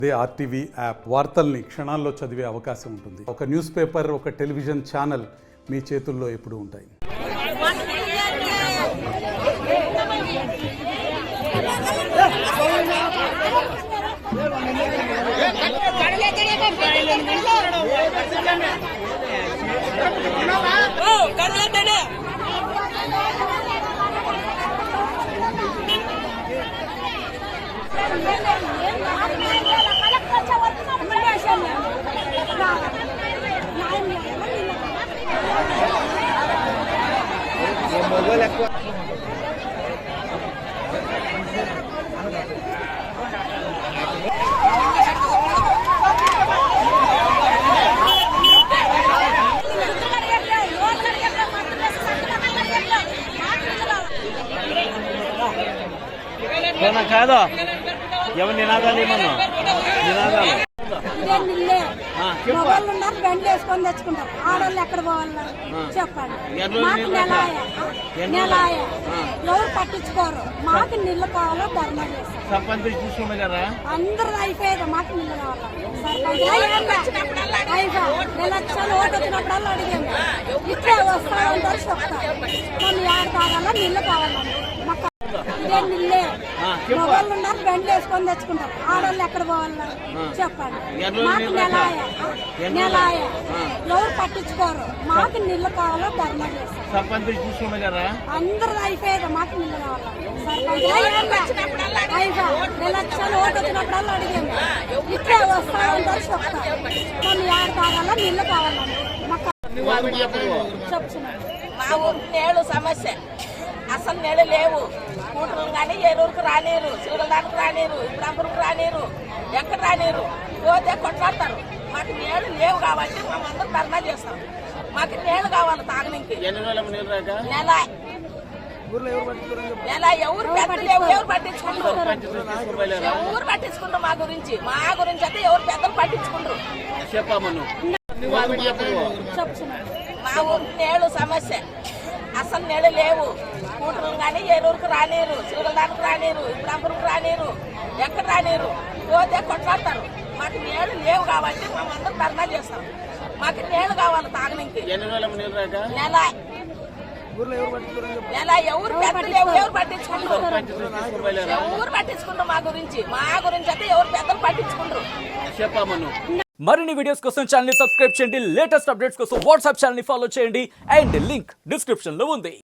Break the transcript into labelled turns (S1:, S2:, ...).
S1: అదే RTV app వార్తల్ని క్షణాల్లో చదివే అవకాశం ఉంటుంది. ఒక న్యూస్ పేపర్, ఒక టెలివిజన్ ఛానల్ మీ చేతుల్లో ఎప్పుడూ ఉంటాయి.
S2: కాదు ఎవరు నినాదాలు ఏమన్నా నినాదాలు
S3: మొబైల్ ఉన్నారు, బెండ్ వేసుకొని తెచ్చుకుంటారు. ఆడవాళ్ళు ఎక్కడ పోవాలా చెప్పండి. మాకు నెలాయ ఎవరు పట్టించుకోరు. మాకు నీళ్ళు కావాలో ధర్నా చేస్తారు.
S2: సర్పంచ్ చూసుకున్నా కదా
S3: అందరు అయిపోయేది. మాకు నీళ్ళు కావాలా. ఎలక్షన్ ఓటు వచ్చినప్పుడల్లా అడిగాము. ఇట్లే వస్తామంటారు, చెప్తారు. కొన్ని ఏడు కావాలా నీళ్ళు కావాలండి. మాకు ఇదే నీళ్ళే. మొబైల్ ఉన్నారు, బెండ్ వేసుకొని తెచ్చుకుంటారు. ఆడవాళ్ళు ఎక్కడ పోవాలా చెప్పండి. మాకు నెలాయ ఎవరు పట్టించుకోరు. మాకు నీళ్ళు కావాలో ధర్నా చేస్తారు.
S2: సర్పంచ్ చూసుకున్నా కదా
S3: అందరు అయిపోయేది. మాకు నీళ్ళు కావాలా. ఎలక్షన్ ఓటు వచ్చినప్పుడల్లా అడిగాము. ఇట్లే వస్తామంటారు, చెప్తారు. కొన్ని ఏడు కావాలా నీళ్ళు కావాలండి. మాకు చెప్తున్నాను.
S4: మా ఊరికి నేడు సమస్య అసలు నీళ్ళు లేవు. స్కూటర్లు కానీ ఏలూరుకు రానేరు, శ్రీగలదానికి రానేరు, ఇబ్రాంపురకు రానేరు, ఎక్కడ రానేరు. పోతే కొట్లాడతారు. మాకు నీళ్ళు లేవు కాబట్టి మేమందరం ధర్నా చేస్తాం. మాకు నీళ్ళు కావాలి తాగడానికి. నెల ఎవరు పెద్దలు ఎవరు పట్టించుకుంటారు? ఎవరు పట్టించుకుంటారు? మా గురించి అయితే ఎవరు పెద్దలు పట్టించుకుంటారు. మా ఊరికి నేడు సమస్య అసలు నీళ్ళు లేవు. స్కూటర్లు కానీ ఏలూరుకు రానేరు, శ్రీగలదానికి రానేరు, ఇబ్రాంపురకు రానేరు, ఎక్కడ రానేరు. పోతే కొట్లాడతారు. మాకు నీళ్ళు లేవు కాబట్టి మేమందరం ధర్నా చేస్తాం. మాకు నీళ్ళు కావాలి తాగడానికి. నెల ఎవరు పెద్దలు ఎవరు పట్టించుకుంటారు? ఎవరు పట్టించుకుంటారు? మా గురించి అయితే ఎవరు పెద్దలు పట్టించుకుంటారు.
S5: మరిన్ని వీడియోస్ కోసం ఛానల్ ని సబ్స్క్రైబ్ చేయండి. లేటెస్ట్ అప్డేట్స్ కోసం వాట్సాప్ ఛానల్ ని ఫాలో చేయండి. అండ్ లింక్ డిస్క్రిప్షన్ లో ఉంది.